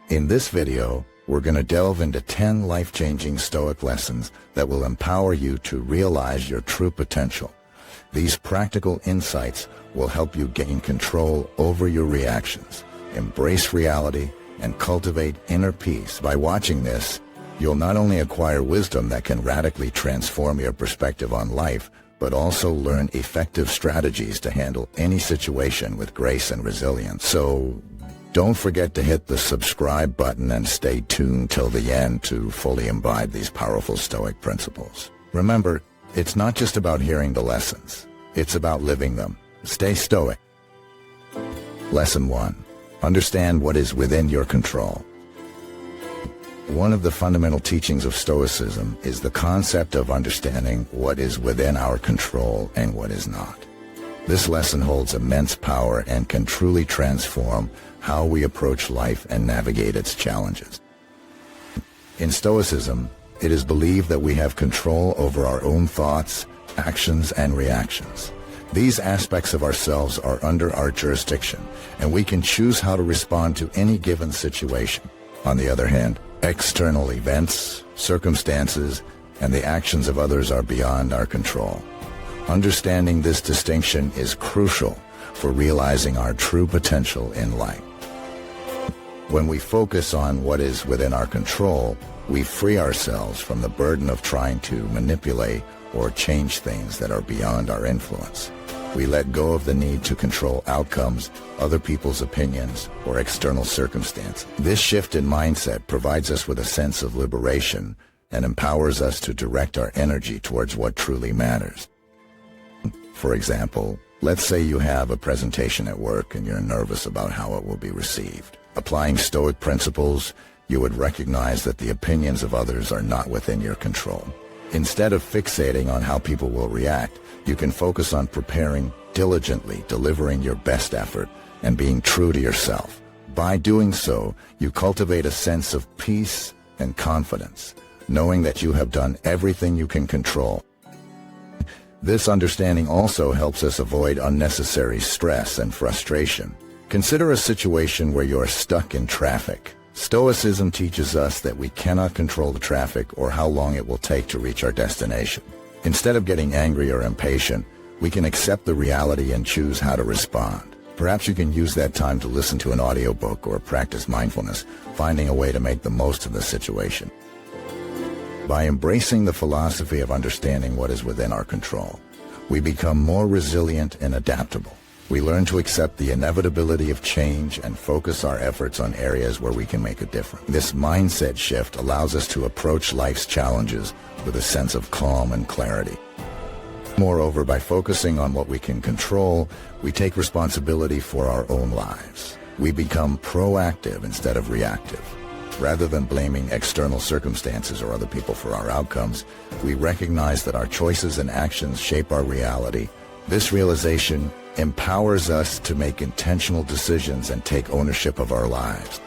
In this video, we're going to delve into 10 life-changing Stoic lessons that will empower you to realize your true potential. These practical insights will help you gain control over your reactions, embrace reality, and cultivate inner peace. By watching this, you'll not only acquire wisdom that can radically transform your perspective on life, but also learn effective strategies to handle any situation with grace and resilience. So, don't forget to hit the subscribe button and stay tuned till the end to fully imbibe these powerful Stoic principles. Remember, it's not just about hearing the lessons. It's about living them. Stay Stoic. Lesson 1. Understand what is within your control. One of the fundamental teachings of Stoicism is the concept of understanding what is within our control and what is not. This lesson holds immense power and can truly transform how we approach life and navigate its challenges. In Stoicism, it is believed that we have control over our own thoughts, actions, and reactions. These aspects of ourselves are under our jurisdiction, and we can choose how to respond to any given situation. On the other hand, external events, circumstances, and the actions of others are beyond our control. Understanding this distinction is crucial for realizing our true potential in life. When we focus on what is within our control, we free ourselves from the burden of trying to manipulate or change things that are beyond our influence. We let go of the need to control outcomes, other people's opinions, or external circumstances. This shift in mindset provides us with a sense of liberation and empowers us to direct our energy towards what truly matters. For example, let's say you have a presentation at work and you're nervous about how it will be received. Applying Stoic principles, you would recognize that the opinions of others are not within your control. Instead of fixating on how people will react, you can focus on preparing diligently, delivering your best effort, and being true to yourself. By doing so, you cultivate a sense of peace and confidence, knowing that you have done everything you can control. This understanding also helps us avoid unnecessary stress and frustration. Consider a situation where you are stuck in traffic. Stoicism teaches us that we cannot control the traffic or how long it will take to reach our destination. Instead of getting angry or impatient, we can accept the reality and choose how to respond. Perhaps you can use that time to listen to an audiobook or practice mindfulness, finding a way to make the most of the situation. By embracing the philosophy of understanding what is within our control, we become more resilient and adaptable. We learn to accept the inevitability of change and focus our efforts on areas where we can make a difference. This mindset shift allows us to approach life's challenges with a sense of calm and clarity. Moreover, by focusing on what we can control, we take responsibility for our own lives. We become proactive instead of reactive. Rather than blaming external circumstances or other people for our outcomes, we recognize that our choices and actions shape our reality. This realization empowers us to make intentional decisions and take ownership of our lives.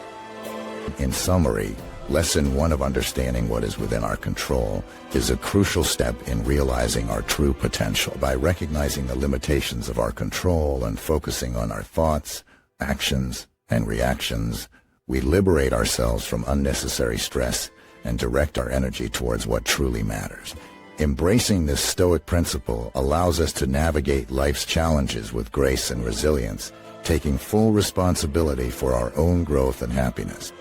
In summary, Lesson 1 of understanding what is within our control is a crucial step in realizing our true potential. By recognizing the limitations of our control and focusing on our thoughts, actions, and reactions, we liberate ourselves from unnecessary stress and direct our energy towards what truly matters. Embracing this Stoic principle allows us to navigate life's challenges with grace and resilience, taking full responsibility for our own growth and happiness.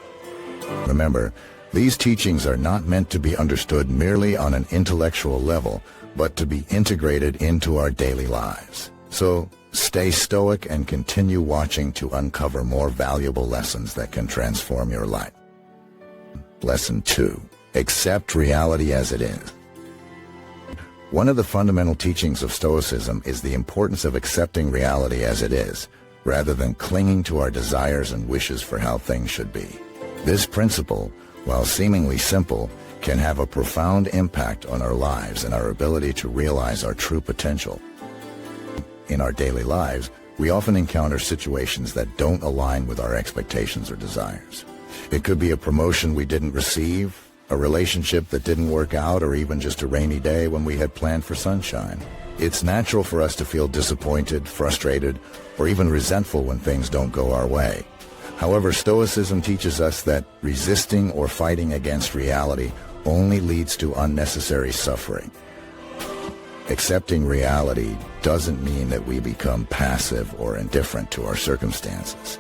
Remember, these teachings are not meant to be understood merely on an intellectual level, but to be integrated into our daily lives. So, stay Stoic and continue watching to uncover more valuable lessons that can transform your life. Lesson 2. Accept reality as it is. One of the fundamental teachings of Stoicism is the importance of accepting reality as it is, rather than clinging to our desires and wishes for how things should be. This principle, while seemingly simple, can have a profound impact on our lives and our ability to realize our true potential. In our daily lives, we often encounter situations that don't align with our expectations or desires. It could be a promotion we didn't receive, a relationship that didn't work out, or even just a rainy day when we had planned for sunshine. It's natural for us to feel disappointed, frustrated, or even resentful when things don't go our way. However, Stoicism teaches us that resisting or fighting against reality only leads to unnecessary suffering. Accepting reality doesn't mean that we become passive or indifferent to our circumstances.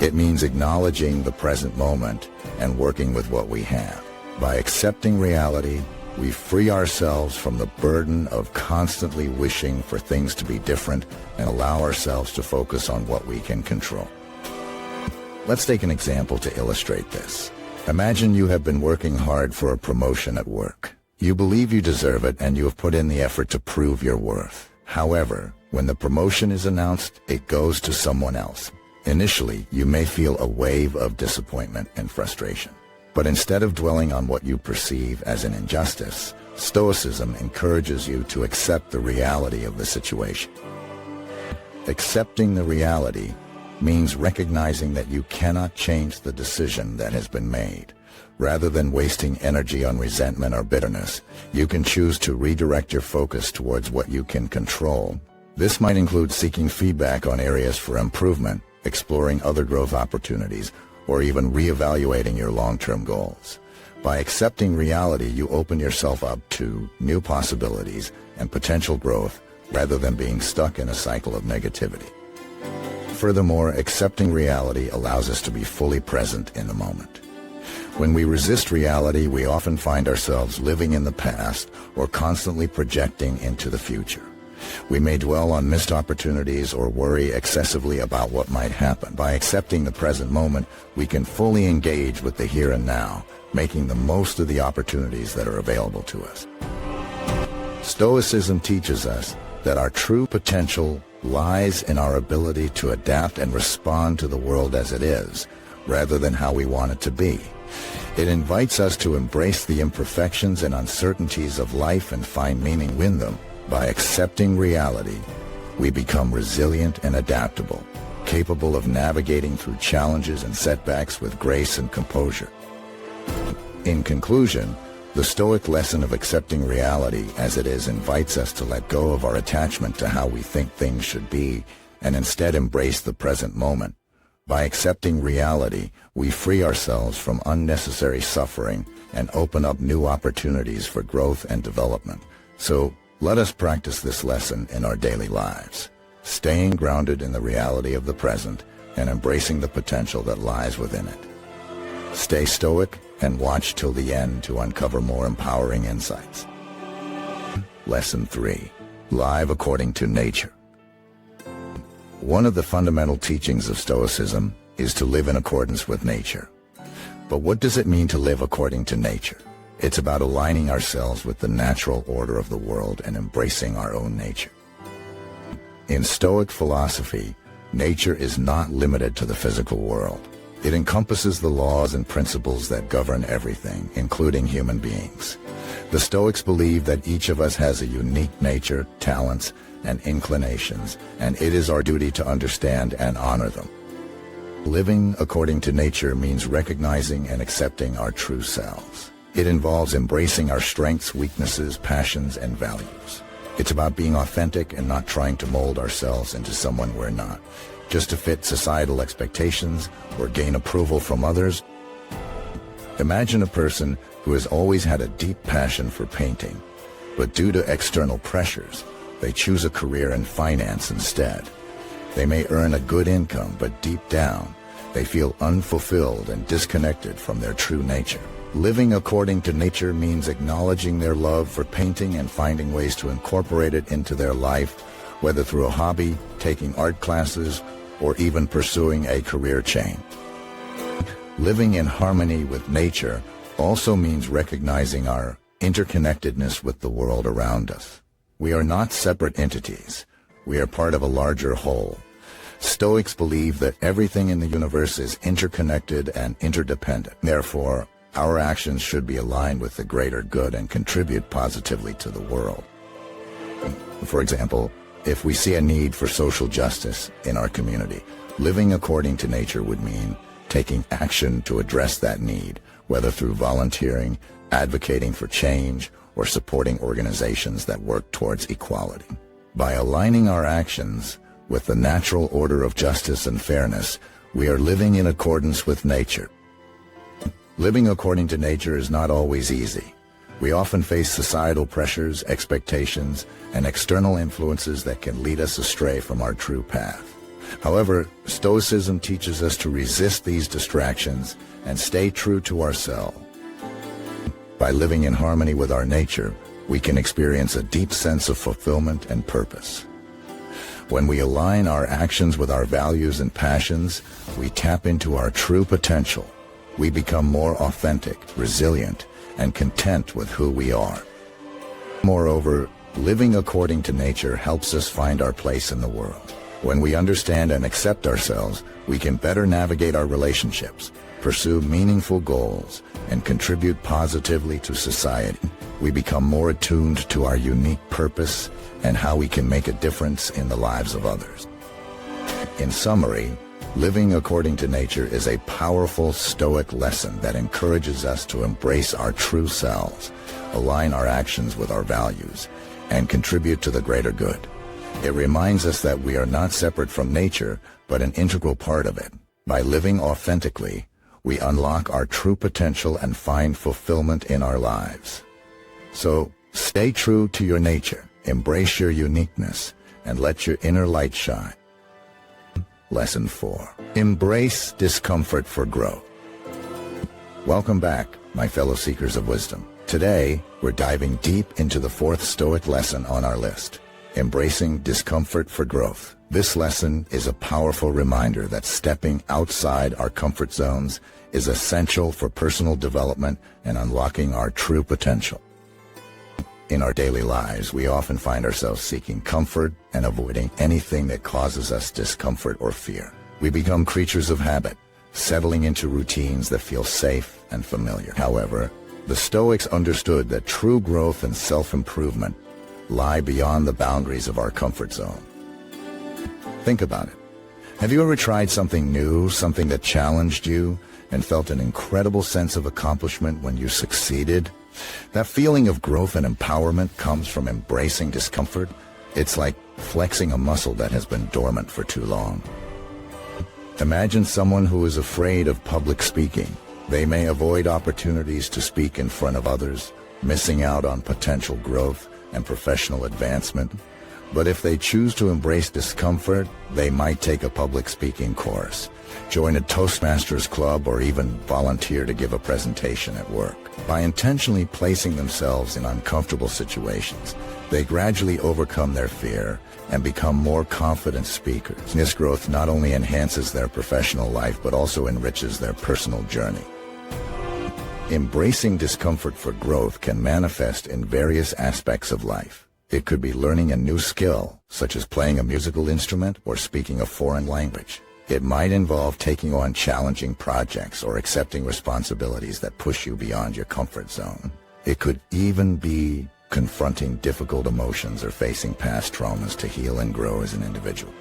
It means acknowledging the present moment and working with what we have. By accepting reality, we free ourselves from the burden of constantly wishing for things to be different and allow ourselves to focus on what we can control. Let's take an example to illustrate this. Imagine you have been working hard for a promotion at work. You believe you deserve it and you have put in the effort to prove your worth. However, when the promotion is announced, it goes to someone else. Initially, you may feel a wave of disappointment and frustration. But instead of dwelling on what you perceive as an injustice, Stoicism encourages you to accept the reality of the situation. Accepting the reality means recognizing that you cannot change the decision that has been made. Rather than wasting energy on resentment or bitterness, you can choose to redirect your focus towards what you can control. This might include seeking feedback on areas for improvement, exploring other growth opportunities, or even reevaluating your long-term goals. By accepting reality, you open yourself up to new possibilities and potential growth rather than being stuck in a cycle of negativity. Furthermore, accepting reality allows us to be fully present in the moment. When we resist reality, we often find ourselves living in the past or constantly projecting into the future. We may dwell on missed opportunities or worry excessively about what might happen. By accepting the present moment, we can fully engage with the here and now, making the most of the opportunities that are available to us. Stoicism teaches us that our true potential lies in our ability to adapt and respond to the world as it is, rather than how we want it to be. It invites us to embrace the imperfections and uncertainties of life and find meaning in them. By accepting reality, we become resilient and adaptable, capable of navigating through challenges and setbacks with grace and composure. In conclusion, the Stoic lesson of accepting reality as it is invites us to let go of our attachment to how we think things should be and instead embrace the present moment. By accepting reality, we free ourselves from unnecessary suffering and open up new opportunities for growth and development. So, let us practice this lesson in our daily lives, staying grounded in the reality of the present and embracing the potential that lies within it. Stay stoic and watch till the end to uncover more empowering insights. Lesson 3. Live according to nature. One of the fundamental teachings of Stoicism is to live in accordance with nature. But what does it mean to live according to nature? It's about aligning ourselves with the natural order of the world and embracing our own nature. In Stoic philosophy, nature is not limited to the physical world. It encompasses the laws and principles that govern everything, including human beings. The Stoics believe that each of us has a unique nature, talents, and inclinations, and it is our duty to understand and honor them. Living according to nature means recognizing and accepting our true selves. It involves embracing our strengths, weaknesses, passions, and values. It's about being authentic and not trying to mold ourselves into someone we're not, just to fit societal expectations or gain approval from others. Imagine a person who has always had a deep passion for painting, but due to external pressures, they choose a career in finance instead. They may earn a good income, but deep down, they feel unfulfilled and disconnected from their true nature. Living according to nature means acknowledging their love for painting and finding ways to incorporate it into their life, whether through a hobby, taking art classes, or even pursuing a career change. Living in harmony with nature also means recognizing our interconnectedness with the world around us. We are not separate entities. We are part of a larger whole. Stoics believe that everything in the universe is interconnected and interdependent. Therefore, our actions should be aligned with the greater good and contribute positively to the world. For example, if we see a need for social justice in our community, living according to nature would mean taking action to address that need, whether through volunteering, advocating for change, or supporting organizations that work towards equality. By aligning our actions with the natural order of justice and fairness, We are living in accordance with nature. Living according to nature is not always easy. We often face societal pressures, expectations, and external influences that can lead us astray from our true path. However, Stoicism teaches us to resist these distractions and stay true to ourselves. By living in harmony with our nature, we can experience a deep sense of fulfillment and purpose. When we align our actions with our values and passions, we tap into our true potential. We become more authentic, resilient, and content with who we are. Moreover, living according to nature helps us find our place in the world. When we understand and accept ourselves, we can better navigate our relationships, pursue meaningful goals, and contribute positively to society. We become more attuned to our unique purpose and how we can make a difference in the lives of others. In summary, living according to nature is a powerful Stoic lesson that encourages us to embrace our true selves, align our actions with our values, and contribute to the greater good. It reminds us that we are not separate from nature, but an integral part of it. By living authentically, we unlock our true potential and find fulfillment in our lives. So, stay true to your nature, embrace your uniqueness, and let your inner light shine. Lesson 4. Embrace discomfort for growth. Welcome back, my fellow seekers of wisdom. Today, we're diving deep into the fourth Stoic lesson on our list, embracing discomfort for growth. This lesson is a powerful reminder that stepping outside our comfort zones is essential for personal development and unlocking our true potential. In our daily lives, we often find ourselves seeking comfort and avoiding anything that causes us discomfort or fear. We become creatures of habit, settling into routines that feel safe and familiar. However, the Stoics understood that true growth and self-improvement lie beyond the boundaries of our comfort zone. Think about it. Have you ever tried something new, something that challenged you, and felt an incredible sense of accomplishment when you succeeded? That feeling of growth and empowerment comes from embracing discomfort. It's like flexing a muscle that has been dormant for too long. Imagine someone who is afraid of public speaking. They may avoid opportunities to speak in front of others, missing out on potential growth and professional advancement. But if they choose to embrace discomfort, they might take a public speaking course, join a Toastmasters club, or even volunteer to give a presentation at work. By intentionally placing themselves in uncomfortable situations, they gradually overcome their fear and become more confident speakers. This growth not only enhances their professional life, but also enriches their personal journey. Embracing discomfort for growth can manifest in various aspects of life. It could be learning a new skill, such as playing a musical instrument or speaking a foreign language. It might involve taking on challenging projects or accepting responsibilities that push you beyond your comfort zone. It could even be confronting difficult emotions or facing past traumas to heal and grow as an individual.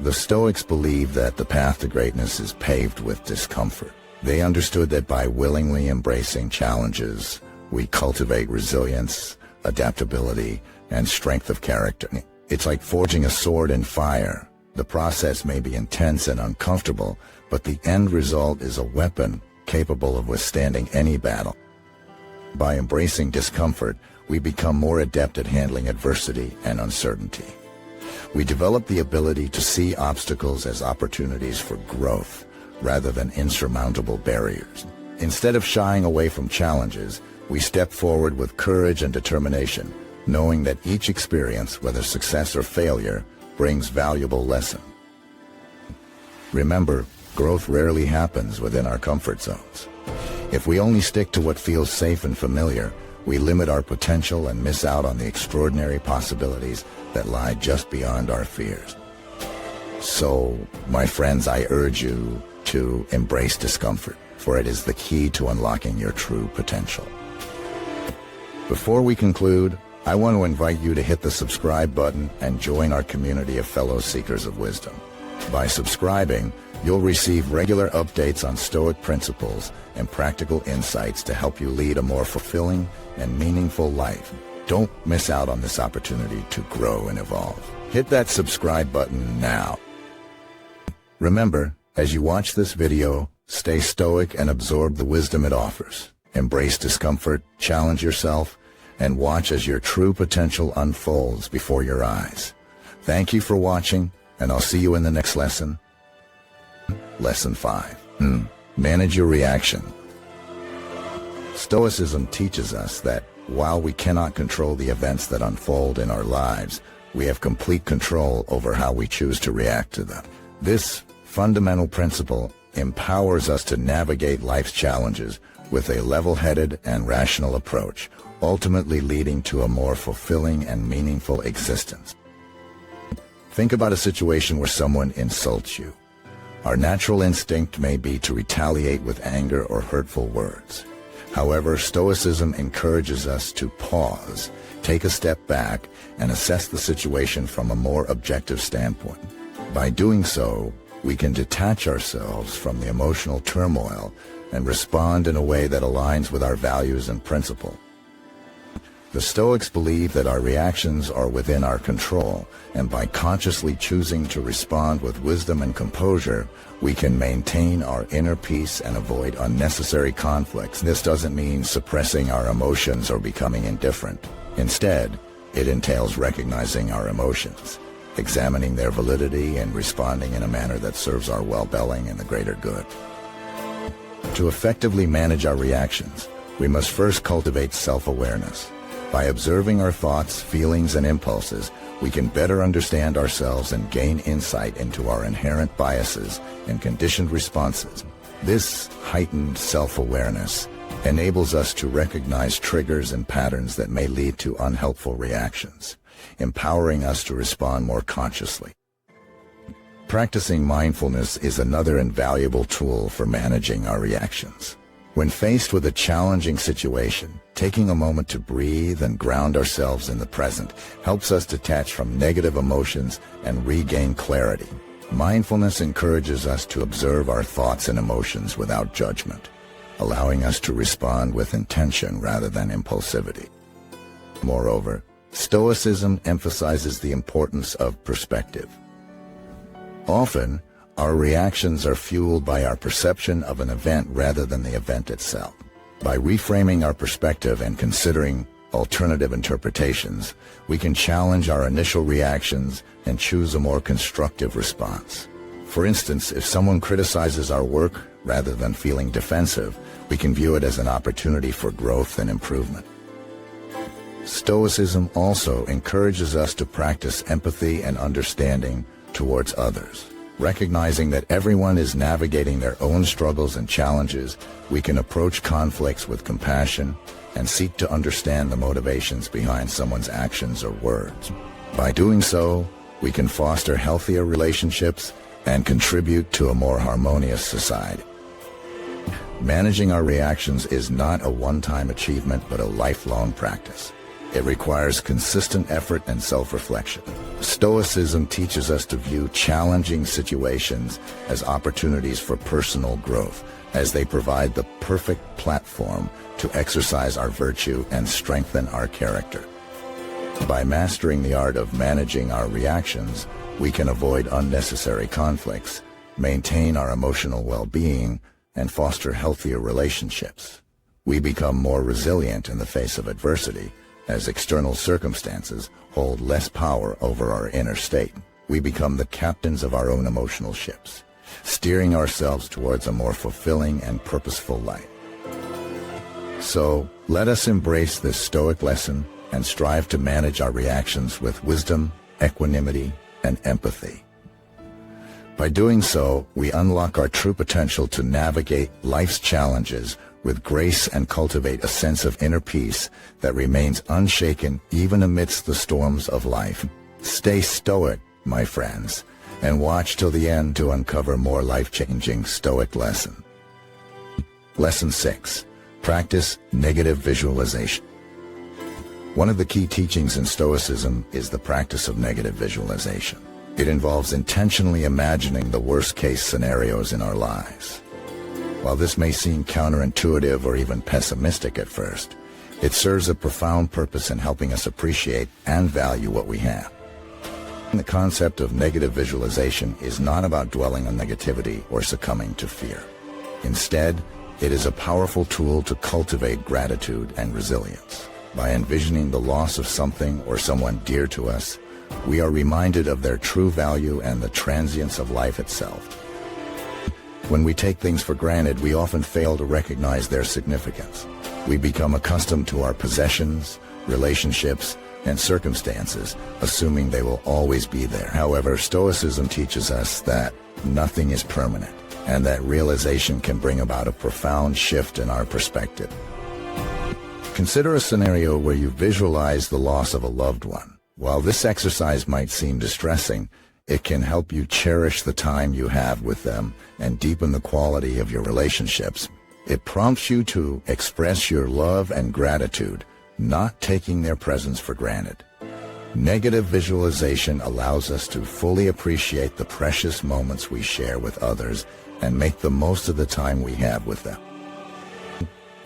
The Stoics believed that the path to greatness is paved with discomfort. They understood that by willingly embracing challenges, we cultivate resilience, adaptability, and strength of character. It's like forging a sword in fire. The process may be intense and uncomfortable, but the end result is a weapon capable of withstanding any battle. By embracing discomfort, we become more adept at handling adversity and uncertainty. We develop the ability to see obstacles as opportunities for growth rather than insurmountable barriers. Instead of shying away from challenges, we step forward with courage and determination, knowing that each experience, whether success or failure, brings valuable lessons. Remember, growth rarely happens within our comfort zones. If we only stick to what feels safe and familiar, we limit our potential and miss out on the extraordinary possibilities that lie just beyond our fears. So, my friends, I urge you to embrace discomfort, for it is the key to unlocking your true potential. Before we conclude, I want to invite you to hit the subscribe button and join our community of fellow seekers of wisdom. By subscribing, you'll receive regular updates on Stoic principles and practical insights to help you lead a more fulfilling and meaningful life. Don't miss out on this opportunity to grow and evolve. Hit that subscribe button now. Remember, as you watch this video, stay stoic and absorb the wisdom it offers. Embrace discomfort, challenge yourself, and watch as your true potential unfolds before your eyes. Thank you for watching, and I'll see you in the next lesson. Lesson 5. Manage your reaction. Stoicism teaches us that while we cannot control the events that unfold in our lives, we have complete control over how we choose to react to them. This fundamental principle empowers us to navigate life's challenges with a level-headed and rational approach, ultimately leading to a more fulfilling and meaningful existence. Think about a situation where someone insults you. Our natural instinct may be to retaliate with anger or hurtful words. However, Stoicism encourages us to pause, take a step back, and assess the situation from a more objective standpoint. By doing so, we can detach ourselves from the emotional turmoil and respond in a way that aligns with our values and principles. The Stoics believe that our reactions are within our control, and by consciously choosing to respond with wisdom and composure, we can maintain our inner peace and avoid unnecessary conflicts. This doesn't mean suppressing our emotions or becoming indifferent. Instead, it entails recognizing our emotions, examining their validity, and responding in a manner that serves our well-being and the greater good. To effectively manage our reactions, we must first cultivate self-awareness. By observing our thoughts, feelings, and impulses, we can better understand ourselves and gain insight into our inherent biases and conditioned responses. This heightened self-awareness enables us to recognize triggers and patterns that may lead to unhelpful reactions, empowering us to respond more consciously. Practicing mindfulness is another invaluable tool for managing our reactions. When faced with a challenging situation, taking a moment to breathe and ground ourselves in the present helps us detach from negative emotions and regain clarity. Mindfulness encourages us to observe our thoughts and emotions without judgment, allowing us to respond with intention rather than impulsivity. Moreover, Stoicism emphasizes the importance of perspective. Often, our reactions are fueled by our perception of an event rather than the event itself. By reframing our perspective and considering alternative interpretations, we can challenge our initial reactions and choose a more constructive response. For instance, if someone criticizes our work rather than feeling defensive, we can view it as an opportunity for growth and improvement. Stoicism also encourages us to practice empathy and understanding towards others. Recognizing that everyone is navigating their own struggles and challenges, we can approach conflicts with compassion and seek to understand the motivations behind someone's actions or words. By doing so, we can foster healthier relationships and contribute to a more harmonious society. Managing our reactions is not a one-time achievement but a lifelong practice. It requires consistent effort and self-reflection. Stoicism teaches us to view challenging situations as opportunities for personal growth, as they provide the perfect platform to exercise our virtue and strengthen our character. By mastering the art of managing our reactions, we can avoid unnecessary conflicts, maintain our emotional well-being, and foster healthier relationships. We become more resilient in the face of adversity, as external circumstances hold less power over our inner state. We become the captains of our own emotional ships, steering ourselves towards a more fulfilling and purposeful life. So, let us embrace this Stoic lesson and strive to manage our reactions with wisdom, equanimity, and empathy. By doing so, we unlock our true potential to navigate life's challenges with grace and cultivate a sense of inner peace that remains unshaken even amidst the storms of life. Stay stoic, my friends, and watch till the end to uncover more life-changing Stoic lesson. Lesson 6. Practice negative visualization. One of the key teachings in Stoicism is the practice of negative visualization. It involves intentionally imagining the worst-case scenarios in our lives. While this may seem counterintuitive or even pessimistic at first, it serves a profound purpose in helping us appreciate and value what we have. The concept of negative visualization is not about dwelling on negativity or succumbing to fear. Instead, it is a powerful tool to cultivate gratitude and resilience. By envisioning the loss of something or someone dear to us, we are reminded of their true value and the transience of life itself. When we take things for granted, we often fail to recognize their significance. We become accustomed to our possessions, relationships, and circumstances, assuming they will always be there. However, Stoicism teaches us that nothing is permanent, and that realization can bring about a profound shift in our perspective. Consider a scenario where you visualize the loss of a loved one. While this exercise might seem distressing, it can help you cherish the time you have with them and deepen the quality of your relationships. It prompts you to express your love and gratitude, not taking their presence for granted. Negative visualization allows us to fully appreciate the precious moments we share with others and make the most of the time we have with them.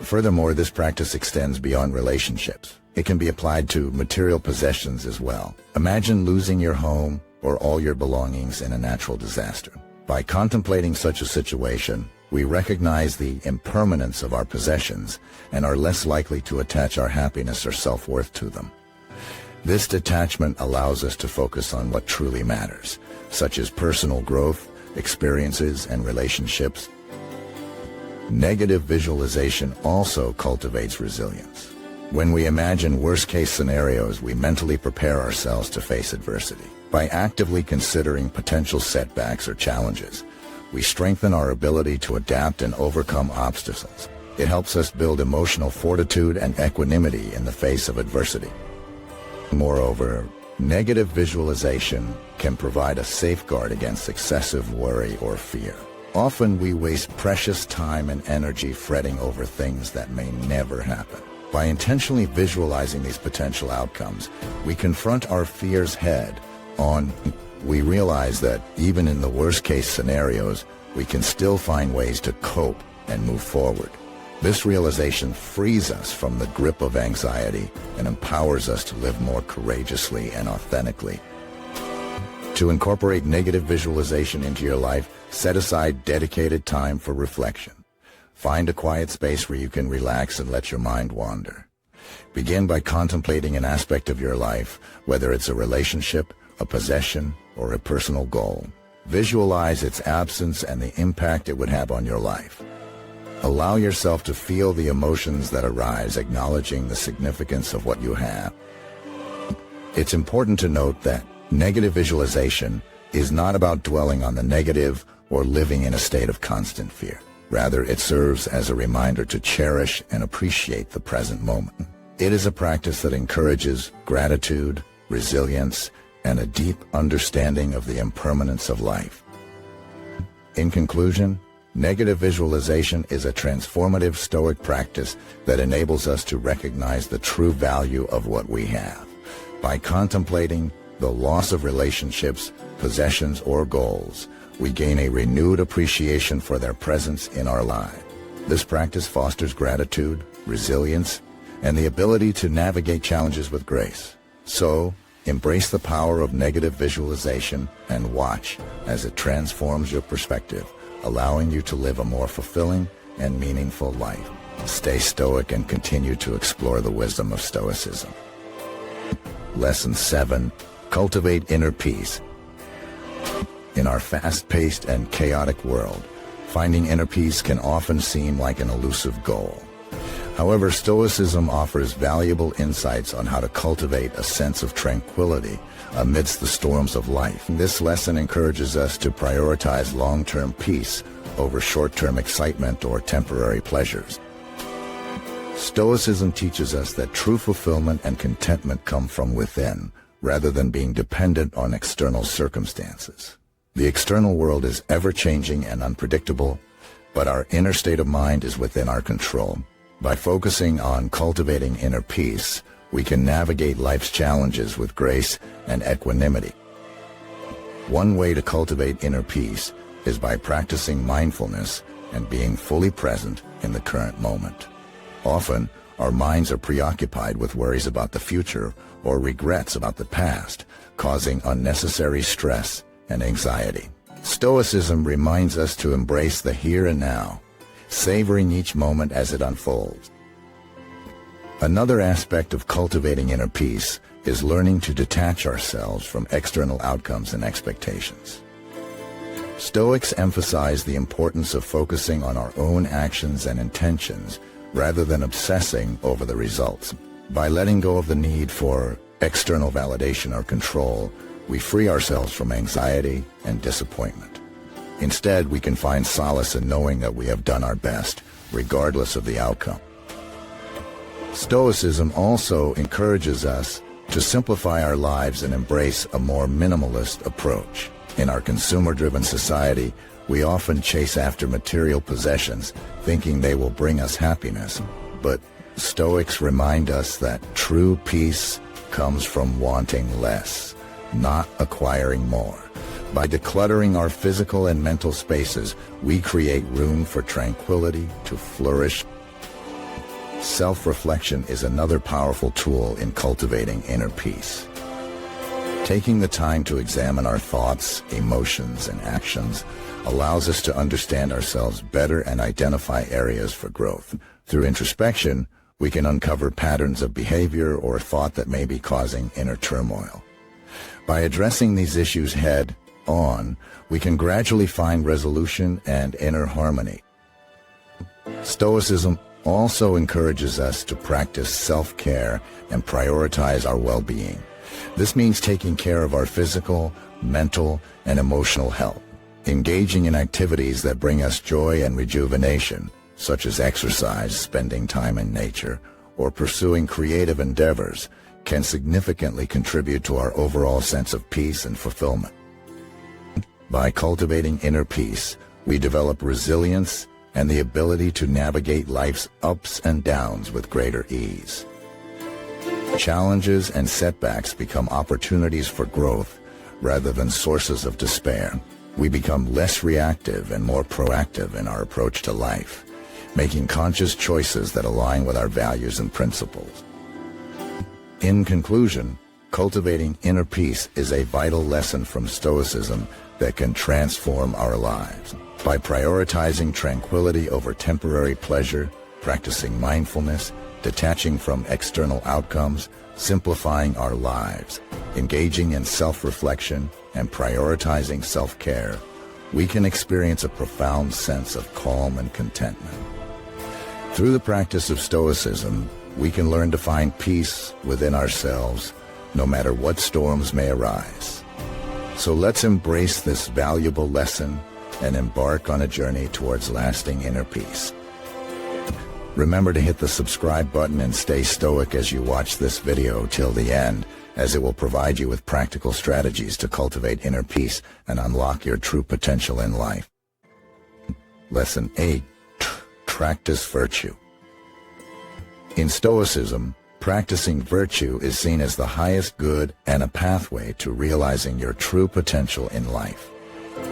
Furthermore, this practice extends beyond relationships. It can be applied to material possessions as well. Imagine losing your home or all your belongings in a natural disaster. By contemplating such a situation, we recognize the impermanence of our possessions and are less likely to attach our happiness or self-worth to them. This detachment allows us to focus on what truly matters, such as personal growth, experiences, and relationships. Negative visualization also cultivates resilience. When we imagine worst-case scenarios, we mentally prepare ourselves to face adversity. By actively considering potential setbacks or challenges, we strengthen our ability to adapt and overcome obstacles. It helps us build emotional fortitude and equanimity in the face of adversity. Moreover, negative visualization can provide a safeguard against excessive worry or fear. Often we waste precious time and energy fretting over things that may never happen. By intentionally visualizing these potential outcomes, we confront our fears head on. We realize that even in the worst-case scenarios, we can still find ways to cope and move forward. This realization frees us from the grip of anxiety and empowers us to live more courageously and authentically. To incorporate negative visualization into your life, set aside dedicated time for reflection. Find a quiet space where you can relax and let your mind wander. Begin by contemplating an aspect of your life, whether it's a relationship, a possession, or a personal goal. Visualize its absence and the impact it would have on your life. Allow yourself to feel the emotions that arise, acknowledging the significance of what you have. It's important to note that negative visualization is not about dwelling on the negative or living in a state of constant fear. Rather, it serves as a reminder to cherish and appreciate the present moment. It is a practice that encourages gratitude, resilience, and a deep understanding of the impermanence of life. In conclusion, negative visualization is a transformative Stoic practice that enables us to recognize the true value of what we have. By contemplating the loss of relationships, possessions, or goals, we gain a renewed appreciation for their presence in our lives. This practice fosters gratitude, resilience, and the ability to navigate challenges with grace. So, embrace the power of negative visualization and watch as it transforms your perspective, allowing you to live a more fulfilling and meaningful life. Stay stoic and continue to explore the wisdom of Stoicism. Lesson 7. Cultivate inner peace. In our fast-paced and chaotic world, finding inner peace can often seem like an elusive goal. However, Stoicism offers valuable insights on how to cultivate a sense of tranquility amidst the storms of life. This lesson encourages us to prioritize long-term peace over short-term excitement or temporary pleasures. Stoicism teaches us that true fulfillment and contentment come from within, rather than being dependent on external circumstances. The external world is ever-changing and unpredictable, but our inner state of mind is within our control. By focusing on cultivating inner peace, we can navigate life's challenges with grace and equanimity. One way to cultivate inner peace is by practicing mindfulness and being fully present in the current moment. Often, our minds are preoccupied with worries about the future or regrets about the past, causing unnecessary stress and anxiety. Stoicism reminds us to embrace the here and now, savoring each moment as it unfolds. Another aspect of cultivating inner peace is learning to detach ourselves from external outcomes and expectations. Stoics emphasize the importance of focusing on our own actions and intentions rather than obsessing over the results. By letting go of the need for external validation or control, we free ourselves from anxiety and disappointment. Instead, we can find solace in knowing that we have done our best, regardless of the outcome. Stoicism also encourages us to simplify our lives and embrace a more minimalist approach. In our consumer-driven society, we often chase after material possessions, thinking they will bring us happiness. But Stoics remind us that true peace comes from wanting less, not acquiring more. By decluttering our physical and mental spaces, we create room for tranquility to flourish. Self-reflection is another powerful tool in cultivating inner peace. Taking the time to examine our thoughts, emotions, and actions allows us to understand ourselves better and identify areas for growth. Through introspection, we can uncover patterns of behavior or thought that may be causing inner turmoil. By addressing these issues head-on, we can gradually find resolution and inner harmony. Stoicism also encourages us to practice self-care and prioritize our well-being. This means taking care of our physical, mental, and emotional health. Engaging in activities that bring us joy and rejuvenation, such as exercise, spending time in nature, or pursuing creative endeavors, can significantly contribute to our overall sense of peace and fulfillment. By cultivating inner peace, we develop resilience and the ability to navigate life's ups and downs with greater ease. Challenges and setbacks become opportunities for growth rather than sources of despair. We become less reactive and more proactive in our approach to life, making conscious choices that align with our values and principles. In conclusion, cultivating inner peace is a vital lesson from Stoicism that can transform our lives. By prioritizing tranquility over temporary pleasure, practicing mindfulness, detaching from external outcomes, simplifying our lives, engaging in self-reflection, and prioritizing self-care, we can experience a profound sense of calm and contentment. Through the practice of Stoicism, we can learn to find peace within ourselves, no matter what storms may arise. So let's embrace this valuable lesson and embark on a journey towards lasting inner peace. Remember to hit the subscribe button and stay stoic as you watch this video till the end, as it will provide you with practical strategies to cultivate inner peace and unlock your true potential in life. Lesson 8. Practice virtue. In Stoicism, practicing virtue is seen as the highest good and a pathway to realizing your true potential in life.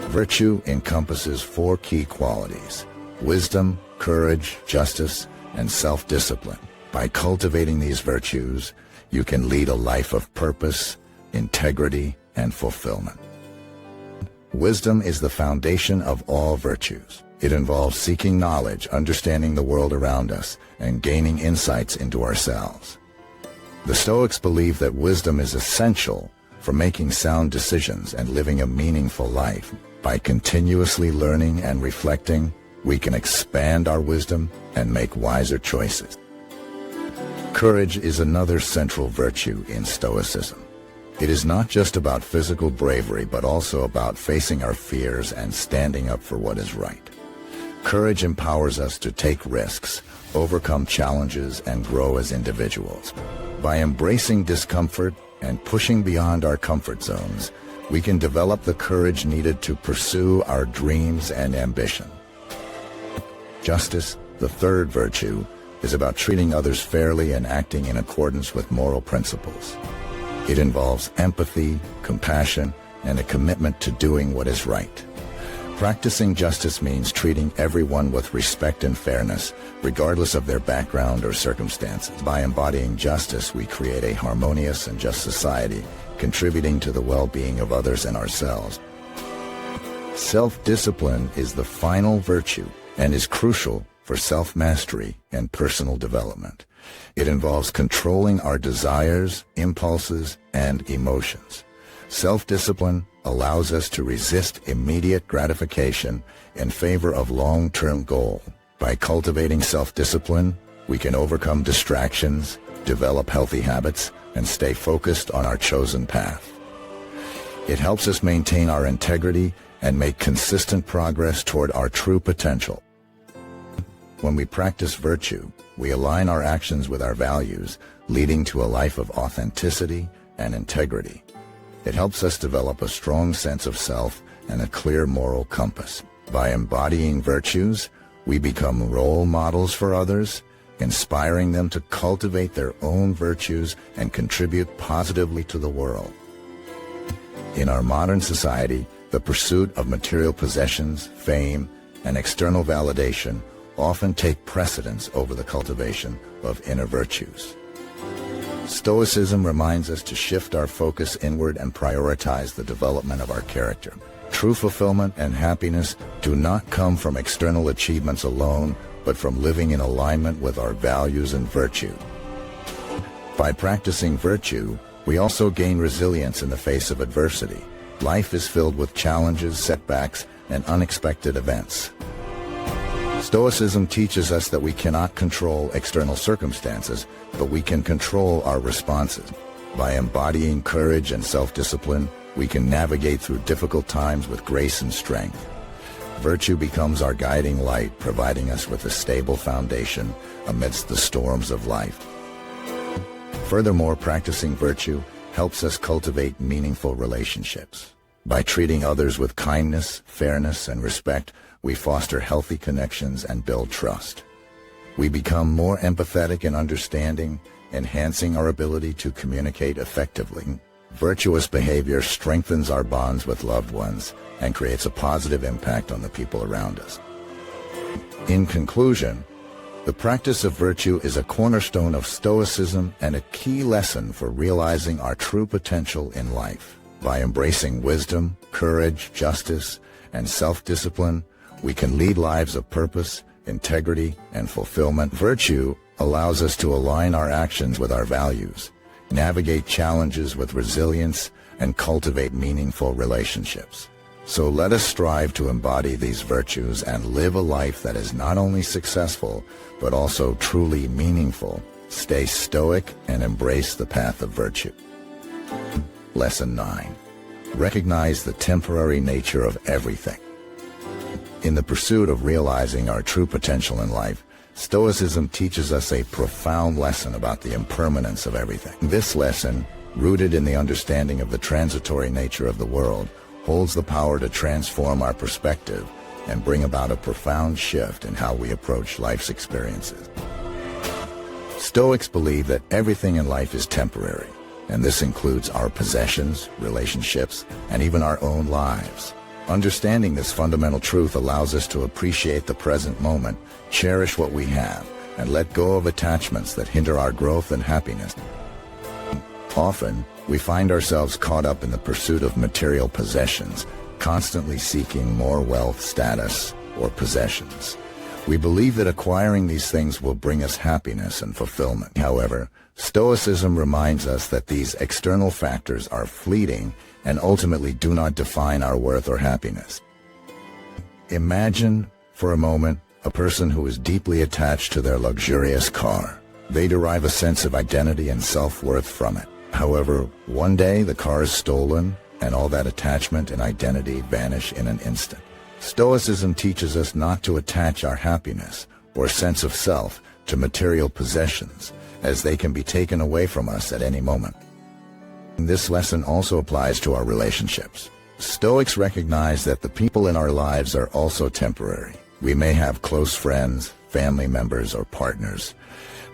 Virtue encompasses 4 key qualities: wisdom, courage, justice, and self-discipline. By cultivating these virtues, you can lead a life of purpose, integrity, and fulfillment. Wisdom is the foundation of all virtues. It involves seeking knowledge, understanding the world around us, and gaining insights into ourselves. The Stoics believe that wisdom is essential for making sound decisions and living a meaningful life. By continuously learning and reflecting, we can expand our wisdom and make wiser choices. Courage is another central virtue in Stoicism. It is not just about physical bravery, but also about facing our fears and standing up for what is right. Courage empowers us to take risks, overcome challenges, and grow as individuals. By embracing discomfort and pushing beyond our comfort zones, we can develop the courage needed to pursue our dreams and ambition. Justice, the third virtue, is about treating others fairly and acting in accordance with moral principles. It involves empathy, compassion, and a commitment to doing what is right. Practicing justice means treating everyone with respect and fairness, regardless of their background or circumstances. By embodying justice, we create a harmonious and just society, contributing to the well-being of others and ourselves. Self-discipline is the final virtue and is crucial for self-mastery and personal development. It involves controlling our desires, impulses, and emotions. Self-discipline allows us to resist immediate gratification in favor of long-term goals. By cultivating self-discipline, we can overcome distractions, develop healthy habits, and stay focused on our chosen path. It helps us maintain our integrity and make consistent progress toward our true potential. When we practice virtue, we align our actions with our values, leading to a life of authenticity and integrity. It helps us develop a strong sense of self and a clear moral compass. By embodying virtues, we become role models for others, inspiring them to cultivate their own virtues and contribute positively to the world. In our modern society, the pursuit of material possessions, fame, and external validation often take precedence over the cultivation of inner virtues. Stoicism reminds us to shift our focus inward and prioritize the development of our character. True fulfillment and happiness do not come from external achievements alone, but from living in alignment with our values and virtue. By practicing virtue, we also gain resilience in the face of adversity. Life is filled with challenges, setbacks, and unexpected events. Stoicism teaches us that we cannot control external circumstances, but we can control our responses. By embodying courage and self-discipline, we can navigate through difficult times with grace and strength. Virtue becomes our guiding light, providing us with a stable foundation amidst the storms of life. Furthermore, practicing virtue helps us cultivate meaningful relationships. By treating others with kindness, fairness, and respect, we foster healthy connections and build trust. We become more empathetic and understanding, enhancing our ability to communicate effectively. Virtuous behavior strengthens our bonds with loved ones and creates a positive impact on the people around us. In conclusion, the practice of virtue is a cornerstone of Stoicism and a key lesson for realizing our true potential in life. By embracing wisdom, courage, justice, and self-discipline, we can lead lives of purpose, integrity, and fulfillment. Virtue allows us to align our actions with our values, navigate challenges with resilience, and cultivate meaningful relationships. So let us strive to embody these virtues and live a life that is not only successful, but also truly meaningful. Stay stoic and embrace the path of virtue. Lesson 9. Recognize the temporary nature of everything. In the pursuit of realizing our true potential in life, Stoicism teaches us a profound lesson about the impermanence of everything. This lesson, rooted in the understanding of the transitory nature of the world, holds the power to transform our perspective and bring about a profound shift in how we approach life's experiences. Stoics believe that everything in life is temporary, and this includes our possessions, relationships, and even our own lives. Understanding this fundamental truth allows us to appreciate the present moment, cherish what we have, and let go of attachments that hinder our growth and happiness. Often, we find ourselves caught up in the pursuit of material possessions, constantly seeking more wealth, status, or possessions. We believe that acquiring these things will bring us happiness and fulfillment. However, Stoicism reminds us that these external factors are fleeting and ultimately do not define our worth or happiness. Imagine, for a moment, a person who is deeply attached to their luxurious car. They derive a sense of identity and self-worth from it. However, one day the car is stolen, and all that attachment and identity vanish in an instant. Stoicism teaches us not to attach our happiness or sense of self to material possessions, as they can be taken away from us at any moment. This lesson also applies to our relationships. Stoics recognize that the people in our lives are also temporary. We may have close friends, family members, or partners,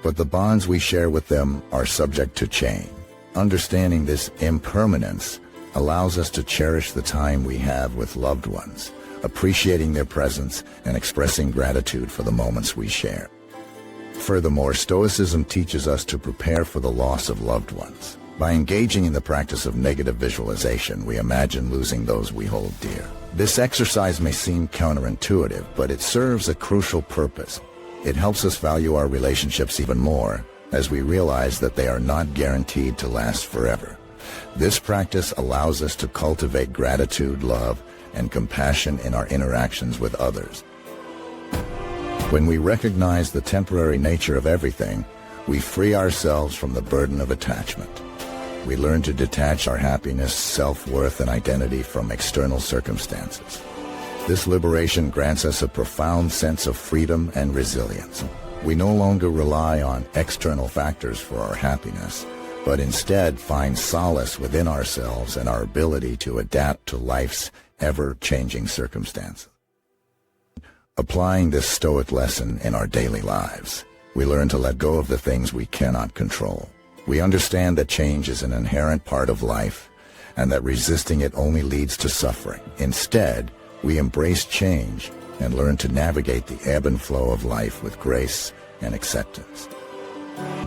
but the bonds we share with them are subject to change. Understanding this impermanence allows us to cherish the time we have with loved ones, appreciating their presence and expressing gratitude for the moments we share. Furthermore, Stoicism teaches us to prepare for the loss of loved ones. By engaging in the practice of negative visualization, we imagine losing those we hold dear. This exercise may seem counterintuitive, but it serves a crucial purpose. It helps us value our relationships even more, as we realize that they are not guaranteed to last forever. This practice allows us to cultivate gratitude, love, and compassion in our interactions with others. When we recognize the temporary nature of everything, we free ourselves from the burden of attachment. We learn to detach our happiness, self-worth, and identity from external circumstances. This liberation grants us a profound sense of freedom and resilience. We no longer rely on external factors for our happiness, but instead find solace within ourselves and our ability to adapt to life's ever-changing circumstances. Applying this Stoic lesson in our daily lives, we learn to let go of the things we cannot control. We understand that change is an inherent part of life, and that resisting it only leads to suffering. Instead, we embrace change and learn to navigate the ebb and flow of life with grace and acceptance.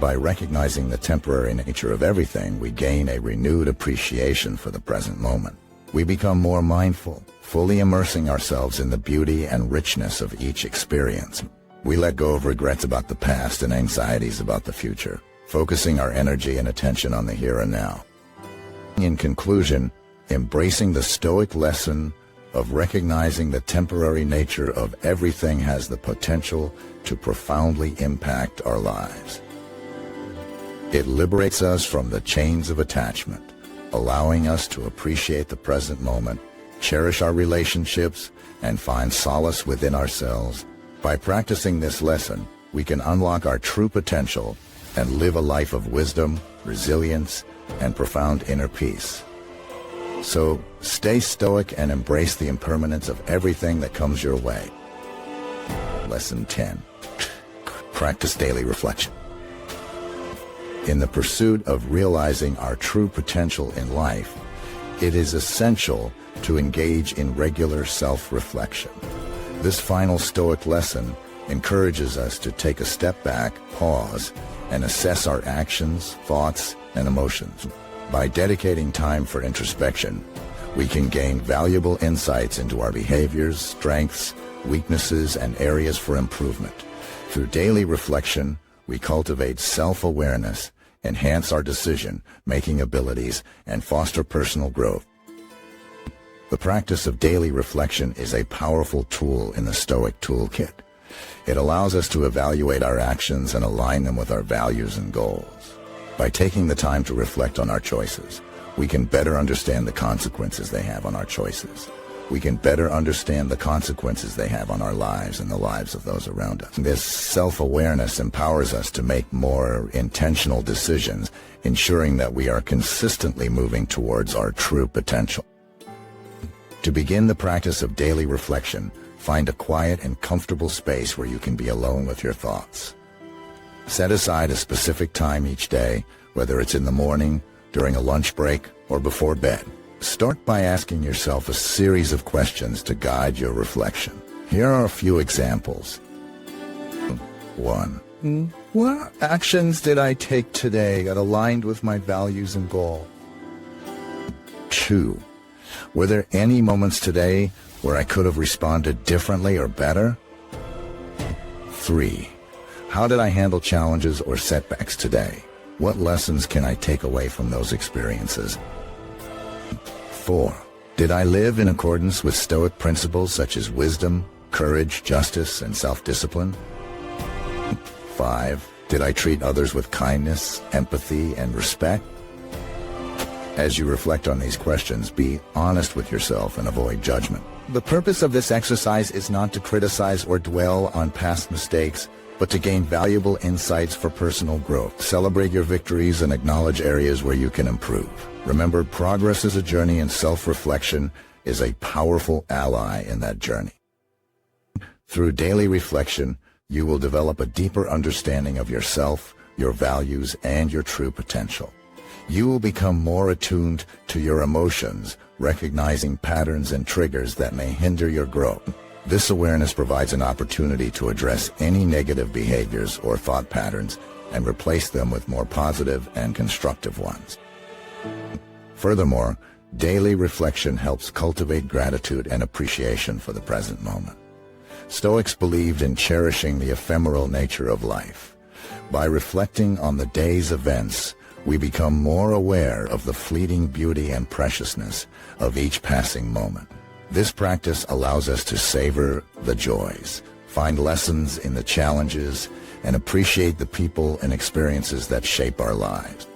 By recognizing the temporary nature of everything, we gain a renewed appreciation for the present moment. We become more mindful, fully immersing ourselves in the beauty and richness of each experience. We let go of regrets about the past and anxieties about the future, focusing our energy and attention on the here and now. In conclusion, embracing the Stoic lesson of recognizing the temporary nature of everything has the potential to profoundly impact our lives. It liberates us from the chains of attachment, allowing us to appreciate the present moment, cherish our relationships, and find solace within ourselves. By practicing this lesson, we can unlock our true potential and live a life of wisdom, resilience, and profound inner peace. So, stay stoic and embrace the impermanence of everything that comes your way. Lesson 10. Practice daily reflection. In the pursuit of realizing our true potential in life, it is essential to engage in regular self-reflection. This final Stoic lesson encourages us to take a step back, pause, and assess our actions, thoughts, and emotions. By dedicating time for introspection, we can gain valuable insights into our behaviors, strengths, weaknesses, and areas for improvement. Through daily reflection, we cultivate self-awareness, enhance our decision-making abilities, and foster personal growth. The practice of daily reflection is a powerful tool in the Stoic toolkit. It allows us to evaluate our actions and align them with our values and goals. By taking the time to reflect on our choices, we can better understand the consequences they have on our choices. We can better understand the consequences they have on our lives and the lives of those around us. This self-awareness empowers us to make more intentional decisions, ensuring that we are consistently moving towards our true potential. To begin the practice of daily reflection, find a quiet and comfortable space where you can be alone with your thoughts. Set aside a specific time each day, whether it's in the morning, during a lunch break, or before bed. Start by asking yourself a series of questions to guide your reflection. Here are a few examples. 1. What actions did I take today that aligned with my values and goals? 2. Were there any moments today where I could have responded differently or better? 3. How did I handle challenges or setbacks today? What lessons can I take away from those experiences? 4. Did I live in accordance with Stoic principles such as wisdom, courage, justice, and self-discipline? 5. Did I treat others with kindness, empathy, and respect? As you reflect on these questions, be honest with yourself and avoid judgment. The purpose of this exercise is not to criticize or dwell on past mistakes, but to gain valuable insights for personal growth. Celebrate your victories and acknowledge areas where you can improve. Remember, progress is a journey, and self-reflection is a powerful ally in that journey. Through daily reflection, you will develop a deeper understanding of yourself, your values, and your true potential. You will become more attuned to your emotions, recognizing patterns and triggers that may hinder your growth. This awareness provides an opportunity to address any negative behaviors or thought patterns and replace them with more positive and constructive ones. Furthermore, daily reflection helps cultivate gratitude and appreciation for the present moment. Stoics believed in cherishing the ephemeral nature of life. By reflecting on the day's events, we become more aware of the fleeting beauty and preciousness of each passing moment. This practice allows us to savor the joys, find lessons in the challenges, and appreciate the people and experiences that shape our lives.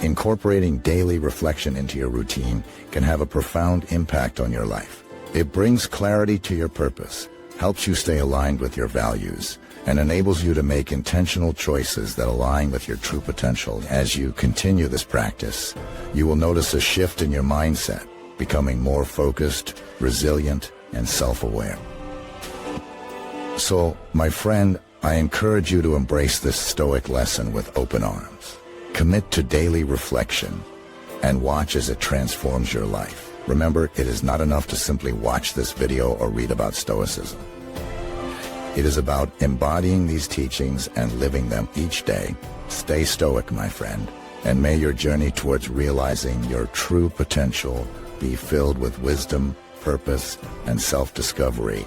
Incorporating daily reflection into your routine can have a profound impact on your life. It brings clarity to your purpose, helps you stay aligned with your values, and enables you to make intentional choices that align with your true potential. As you continue this practice, you will notice a shift in your mindset, becoming more focused, resilient, and self-aware. So, my friend, I encourage you to embrace this Stoic lesson with open arms. Commit to daily reflection and watch as it transforms your life. Remember, it is not enough to simply watch this video or read about Stoicism. It is about embodying these teachings and living them each day. Stay stoic, my friend, and may your journey towards realizing your true potential be filled with wisdom, purpose, and self-discovery.